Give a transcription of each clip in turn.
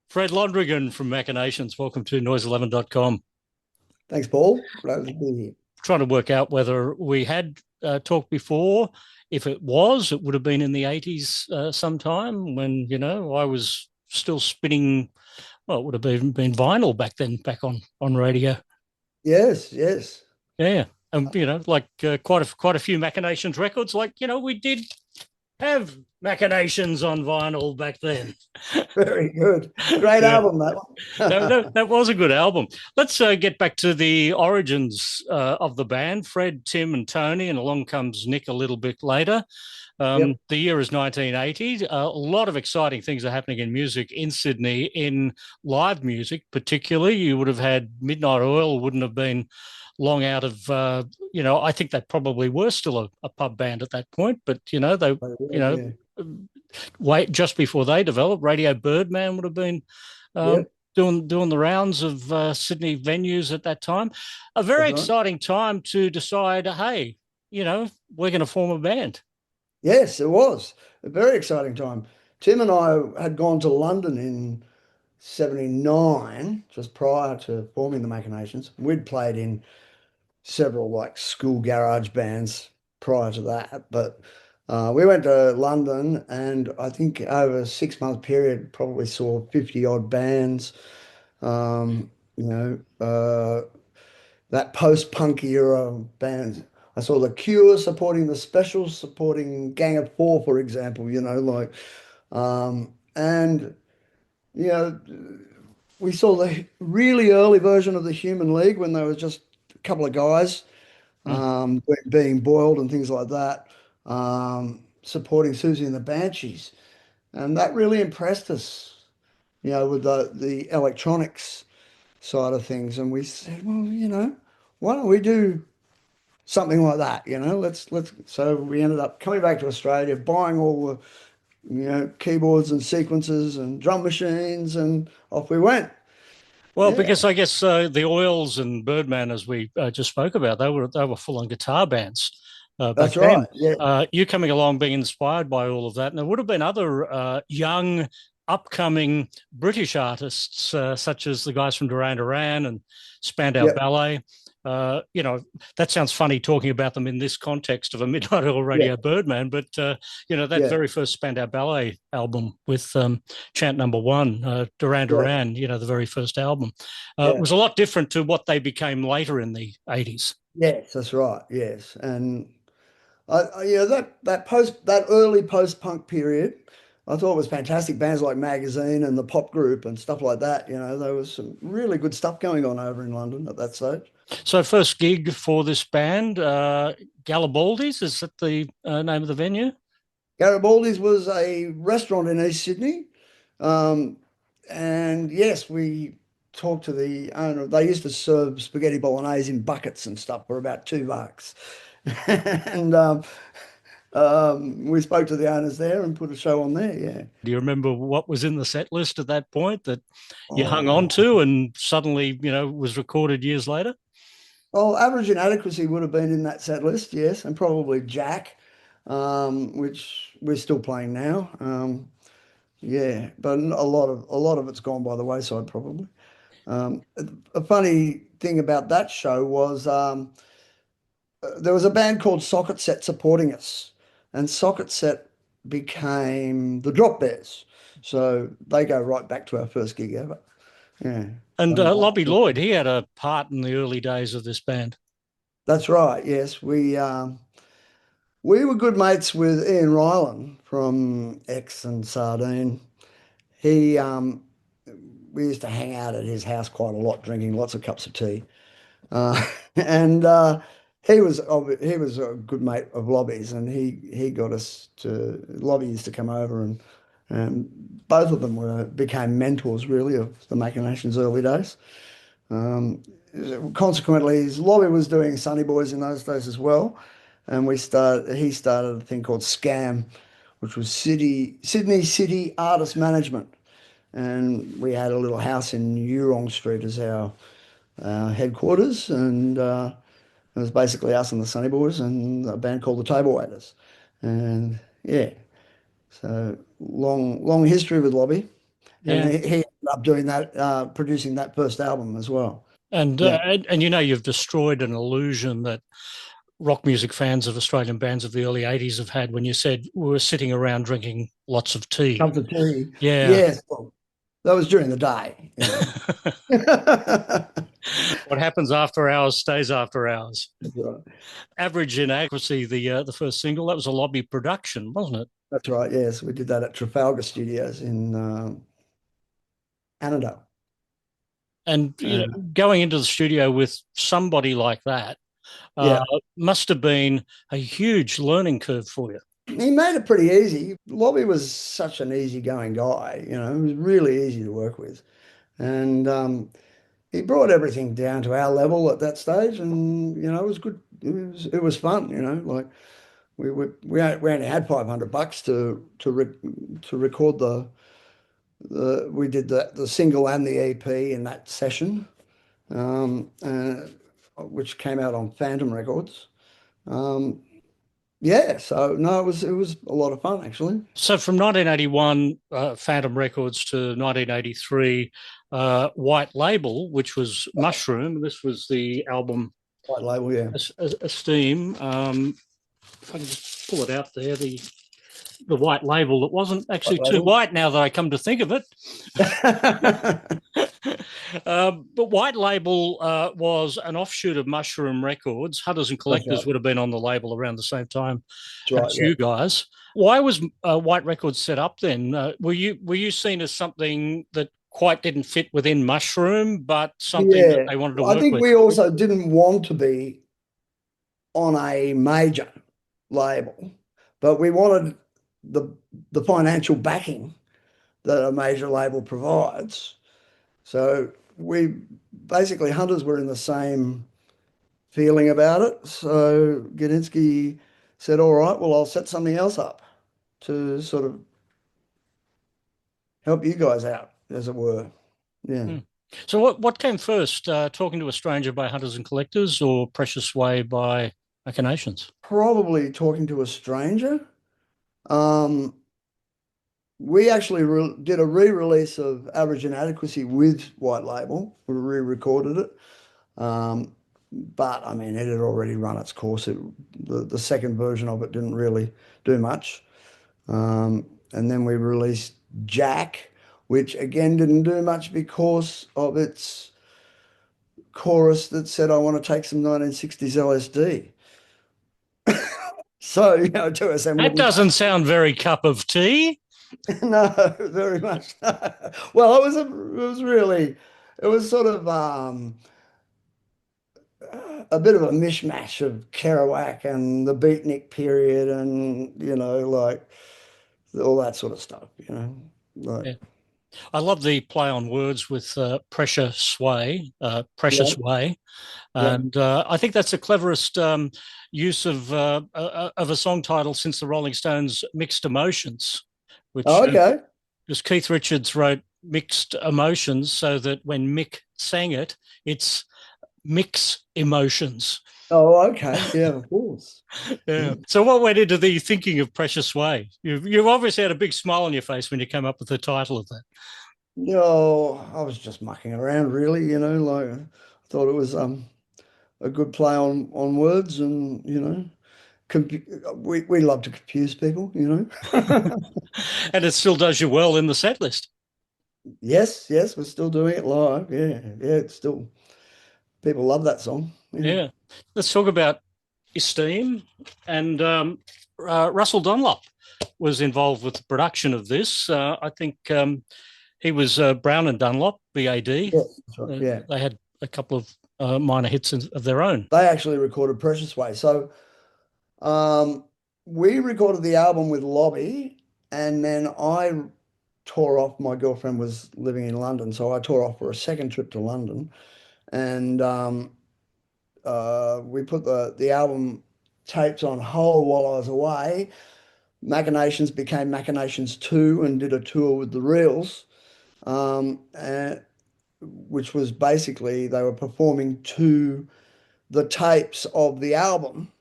Fred Loneragan from Machinations. Welcome to noise11.com. Thanks, Paul. Glad to be here. Trying to work out whether we had talked before. If it was, it would have been in the 80s sometime when, I was still spinning, well, it would have been vinyl back then, back on radio. Yes, yes. Yeah. And, quite a few Machinations records. We did have Machinations on vinyl back then. Very good. Great album, that one. That was a good album. Let's get back to the origins of the band. Fred, Tim and Tony, and along comes Nick a little bit later. The year is 1980. A lot of exciting things are happening in music in Sydney, in live music particularly. You would have had Midnight Oil, wouldn't have been long out of, I think they probably were still a pub band at that point, but, just before they developed, Radio Birdman would have been doing the rounds of Sydney venues at that time. A very exciting time to decide, hey, we're going to form a band. Yes, it was a very exciting time. Tim and I had gone to London in 79, just prior to forming the Machinations. We'd played in several school garage bands prior to that, but we went to London, and I think over a 6-month period probably saw 50 odd bands. That post-punk era bands. I saw The Cure supporting The Specials, supporting Gang of Four, for example, and we saw the really early version of the Human League when there was just a couple of guys being boiled and things like that, supporting Susie and the Banshees. And that really impressed us, with the electronics side of things. And we said, well, why don't we do something like that? Let's. So we ended up coming back to Australia, buying all the, keyboards and sequences and drum machines, and off we went. Well, because I guess the Oils and Birdman, as we just spoke about, they were full-on guitar bands. That's right. Yeah. You coming along, being inspired by all of that, and there would have been other young, upcoming British artists, such as the guys from Duran Duran and Spandau Ballet. That sounds funny talking about them in this context of a Midnight Oil Radio Birdman, but very first Spandau Ballet album with Chant Number One, Duran Duran, the very first album, was a lot different to what they became later in the 80s. Yes, that's right. Yes, and that early post-punk period, I thought it was fantastic. Bands like Magazine and the Pop Group and stuff like that. There was some really good stuff going on over in London at that stage. So first gig for this band, Garibaldi's, is that the name of the venue? Garibaldi's was a restaurant in East Sydney. And yes, we talked to the owner. They used to serve spaghetti bolognese in buckets and stuff for about $2. And we spoke to the owners there and put a show on there, yeah. Do you remember what was in the set list at that point that you hung on to and suddenly, was recorded years later? Well, Average Inadequacy would have been in that set list, yes, and probably Jack, which we're still playing now. But a lot of it's gone by the wayside, probably. A funny thing about that show was there was a band called Socket Set supporting us, and Socket Set became the Drop Bears. So they go right back to our first gig ever. Yeah. And Lobby Loyde, he had a part in the early days of this band. That's right. Yes, we were good mates with Ian Ryland from X and Sardine. We used to hang out at his house quite a lot, drinking lots of cups of tea, and he was a good mate of Lobby's, and he got us to. Lobby used to come over, and both of them became mentors really of the Machinations' early days. Consequently, Lobby was doing Sunny Boys in those days as well, and he started a thing called SCAM, which was Sydney City Artist Management, and we had a little house in Eurong Street as our headquarters, and It was basically us and the Sunny Boys and a band called the Table Waiters. And yeah, so long history with Lobby. And Yeah. he ended up doing that, producing that first album as well. And, Yeah. and you've destroyed an illusion that rock music fans of Australian bands of the early 80s have had when you said we were sitting around drinking lots of tea. Cups of tea. Yeah. Yes. Well, that was during the day, you know. What happens after hours stays after hours. That's right. Average Inadequacy, the first single, that was a Lobby production, wasn't it? That's right. Yes, we did that at Trafalgar Studios in Annandale. And going into the studio with somebody like that uh, Yeah, must have been a huge learning curve for you. he made it pretty easy. Lobby was such an easygoing guy, you know, he was really easy to work with. And he brought everything down to our level at that stage, and you know, it was good. It was fun, you know, like we only had $500 to record the we did the single and the EP in that session, um, uh, which came out on Phantom Records. Um, yeah, so no, it was a lot of fun actually. So from 1981, Phantom Records, to 1983, White Label, which was Mushroom. This was the album White label, yeah. Esteem. If I can just pull it out there, the White Label. It wasn't White actually too label. white now that I come to think of it. But White Label was an offshoot of Mushroom Records. Hunters and That's Collectors right. would have been on the label around the same time That's right. as Yeah. you guys. Why was White Records set up then? Were you seen as something that quite didn't fit within Mushroom, but something that Yeah. they wanted to I work think with? we also didn't want to be on a major label, but we wanted the the financial backing that a major label provides. So we basically Hunters were in the same feeling about it. So Gadinsky said, "All right, well, I'll set something else up to sort of help you guys out, as it were." Yeah. Hmm. So what came first, Talking to a Stranger by Hunters and Collectors or Precious Way by Machinations? Probably talking to a stranger. Um, we actually did a re-release of Average Inadequacy with White Label. We re-recorded it. Um, but I mean, it had already run its course. The second version of it didn't really do much. And then we released Jack, which again didn't do much because of its chorus that said, "I want to take some 1960s LSD." So, you know, 2SM That wouldn't doesn't touch. sound very cup of tea. No, very much. Well, it was sort of a bit of a mishmash of Kerouac and the Beatnik period and, you know, like all that sort of stuff, you know. Like, Yeah. I love the play on words with yeah, precious way, yeah. and I think that's the cleverest use of a song title since the Rolling Stones' "Mixed Emotions," which Oh, okay. because Keith Richards wrote "Mixed Emotions" so that when Mick sang it, it's mix emotions. Oh, okay. Yeah, of course. Yeah. Yeah. So what went into the thinking of Precious Way? You've obviously had a big smile on your face when you came up with the title of that. You know, I was just mucking around really, you know, like I thought it was a good play on words and, you know, we love to confuse people, you know. And it still does you well in the set list. Yes, yes, we're still doing it live. Yeah, yeah, it's still people love that song. Yeah. Yeah. Let's talk about Esteem. And Russell Dunlop was involved with the production of this. I think he was Brown and Dunlop, BAD. Yeah, that's right. Yeah. They had a couple of minor hits of their own. They actually recorded Precious Way. So um we recorded the album with Lobby and then I tore off. My girlfriend was living in London, so I tore off for a second trip to London. And we put the album tapes on hold while I was away. Machinations became Machinations 2 and did a tour with the Reels, and, which was basically they were performing two the tapes of the album,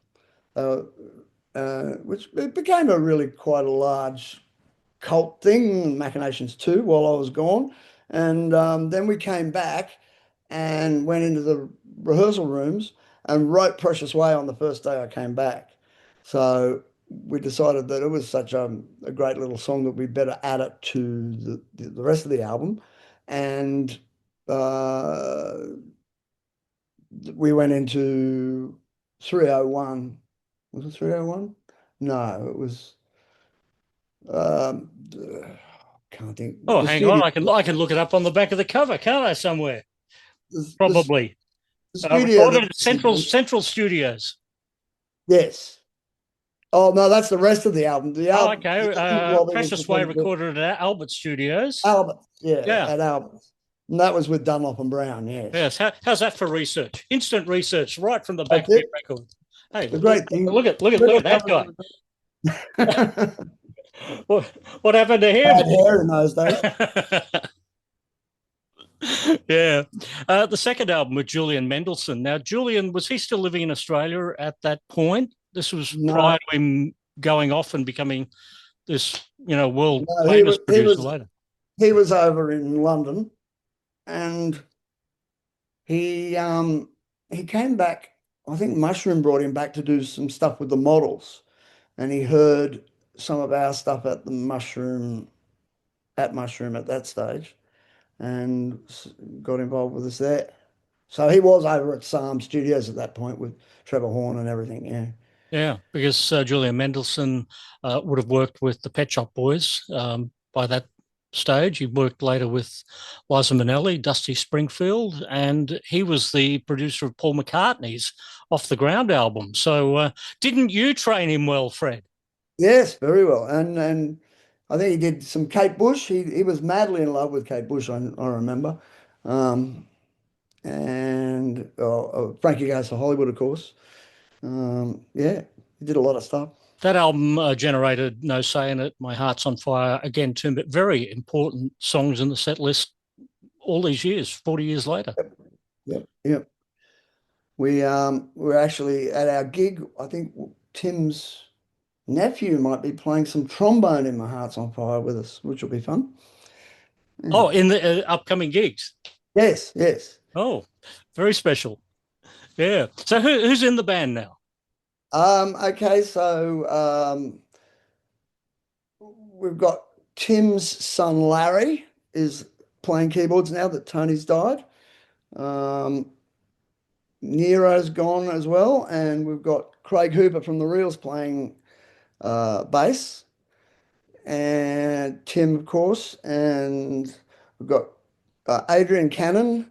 uh, which it became a really quite a large cult thing, Machinations 2, while I was gone. And then we came back and went into the rehearsal rooms and wrote Precious Way on the first day I came back. So we decided that it was such a great little song that we better add it to the rest of the album. And uh, we went into 301. Was it 301? No, it was um, can't think. Oh, The hang on. studio, I can look it up on the back of the cover, can't I? Somewhere, the, the, probably. the studio Recorded that, at Central Studios. yes. Oh no, that's the rest of the album. Oh, okay. Lobby was Precious Way recorded at recorded at Albert Studios. Albert, yeah, Yeah. at Albert. And that was with Dunlop and Brown, yes. Yes. How's that for research? Instant research right from the back That's of your it. record. Hey, The great thing. look at that guy. Had What happened to him? hair in those days. Yeah. The second album with Julian Mendelssohn. Now, Julian, was he still living in Australia at that point? This was No, prior to him going off and becoming this, world no, famous producer later. he was over in London, and he came back. I think Mushroom brought him back to do some stuff with the models, and he heard some of our stuff at Mushroom at that stage, and got involved with us there. So he was over at Psalm Studios at that point with Trevor Horn and everything. Yeah. Yeah, because Julian Mendelssohn would have worked with the Pet Shop Boys by that stage. He worked later with Liza Minnelli, Dusty Springfield, and he was the producer of Paul McCartney's Off the Ground album. So didn't you train him well, Fred? Yes, very well. And I think he did some Kate Bush. He was madly in love with Kate Bush, I remember. Um, and Frankie Goes to Hollywood, of course. Yeah, he did a lot of stuff. That album generated No Say in It, My Heart's on Fire, again, two very important songs in the set list all these years, 40 years later. Yep, yep. We were actually at our gig. I think Tim's nephew might be playing some trombone in My Heart's on Fire with us, which will be fun. Yeah. Oh, in the upcoming gigs. Yes, yes. Oh, very special. Yeah. So who's in the band now? Okay, so we've got Tim's son Larry is playing keyboards now that Tony's died. Um, Nero's gone as well, and we've got Craig Hooper from the Reels playing bass, and Tim, of course, and we've got Adrian Cannon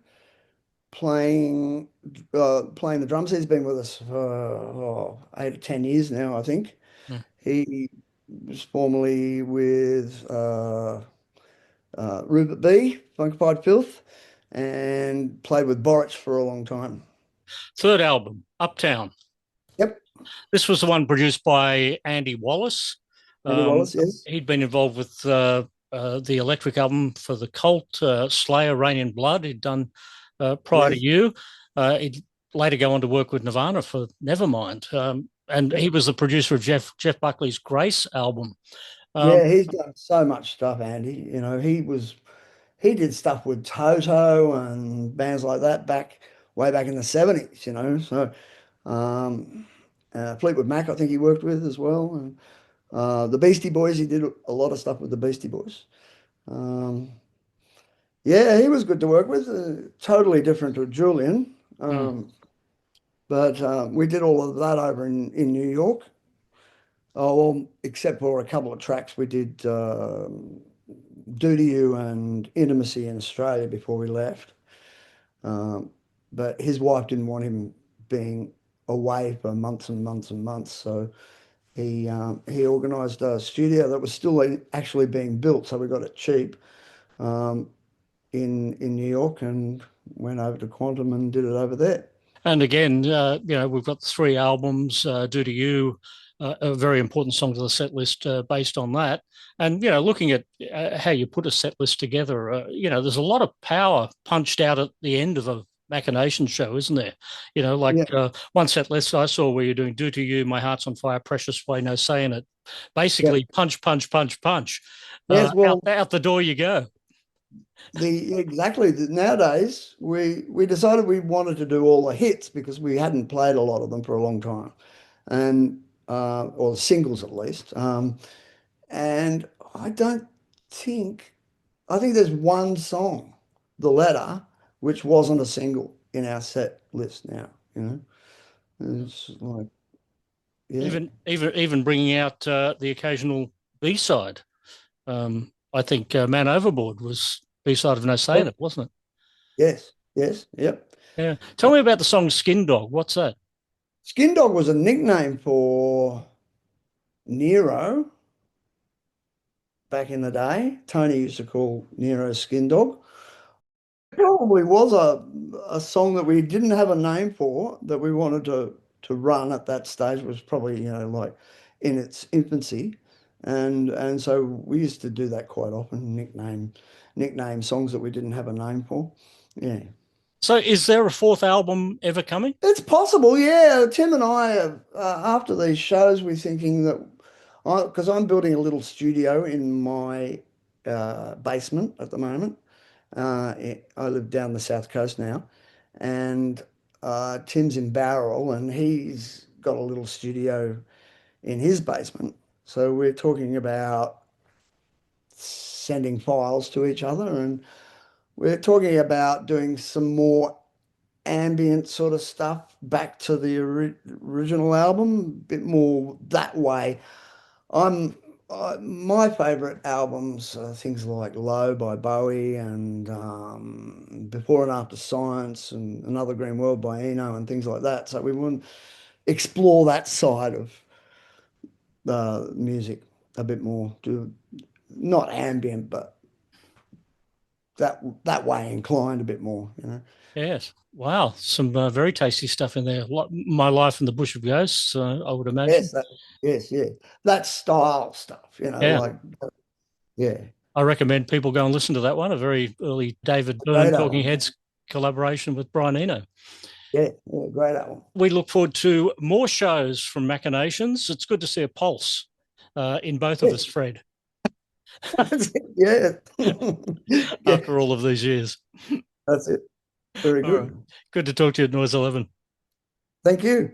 playing the drums. He's been with us for 8 or 10 years now, I think. Hmm. He was formerly with Rupert B, Funkified Filth, and played with Boric for a long time. Third album, Uptown. Yep. This was the one produced by Andy Wallace. Andy Wallace, yes. He'd been involved with the Electric album for the Cult, Slayer, Rain in Blood. He'd done prior to you. He'd later go on to work with Nirvana for Nevermind. And he was the producer of Jeff Buckley's Grace album. Yeah, he's done so much stuff, Andy. He did stuff with Toto and bands like that way back in the 70s, So Fleetwood Mac, I think he worked with as well. And the Beastie Boys, he did a lot of stuff with the Beastie Boys. Yeah, he was good to work with. Totally different to Julian. But we did all of that over in New York. Oh, well, except for a couple of tracks, we did Do to You and Intimacy in Australia before we left. But his wife didn't want him being away for months and months and months. So he organised a studio that was still actually being built. So we got it cheap in New York and went over to Quantum and did it over there. And again, we've got 3 albums, Do to You, a very important song to the set list based on that. And, looking at how you put a set list together, there's a lot of power punched out at the end of Machination show, isn't there? You know, like Yeah, one set list I saw where you're doing "Do to You," "My Heart's on Fire," "Precious Way," "No Saying It." yeah. Basically, punch, punch, punch, punch. Yes, Out well, out the door you go. nowadays we decided we wanted to do all the hits because we hadn't played a lot of them for a long time, and or the singles at least. And I don't think I think there's one song, The Letter, which wasn't a single in our set list now, you know. It's like, yeah. Even bringing out the occasional B side. I think "Man Overboard" was B side of "No Saying It," wasn't Yes, yes, yep. it? Yeah. Tell me about the song "Skin Dog." What's that? Skin Dog was a nickname for Nero back in the day. Tony used to call Nero Skin Dog. Probably was a song that we didn't have a name for that we wanted to run at that stage. It was probably, like in its infancy. And so we used to do that quite often, nickname songs that we didn't have a name for. Yeah. So, is there a fourth album ever coming? It's possible, yeah. Tim and I have, after these shows, we're thinking that, because I'm building a little studio in my basement at the moment. I live down the south coast now, and Tim's in Barrel, and he's got a little studio in his basement. So we're talking about sending files to each other, and we're talking about doing some more ambient sort of stuff back to the original album, a bit more that way. I'm My favorite albums are things like Low by Bowie and Before and After Science and Another Green World by Eno and things like that. So we want to explore that side of music a bit more, do not ambient, but that way inclined a bit more, you know. Yes. Wow. Some very tasty stuff in there. My Life in the Bush of Ghosts, I would imagine. Yes, yeah. That style stuff, Yeah. like yeah, I recommend people go and listen to that one, a very early David Byrne great Talking album. Heads collaboration with Brian Eno. Yeah, yeah, great album. We look forward to more shows from Machinations. It's good to see a pulse in both of Yeah, us, Fred, yeah. Yeah, after all of these years. that's it. Very All right. good. Good to talk to you at Noise 11. Thank you.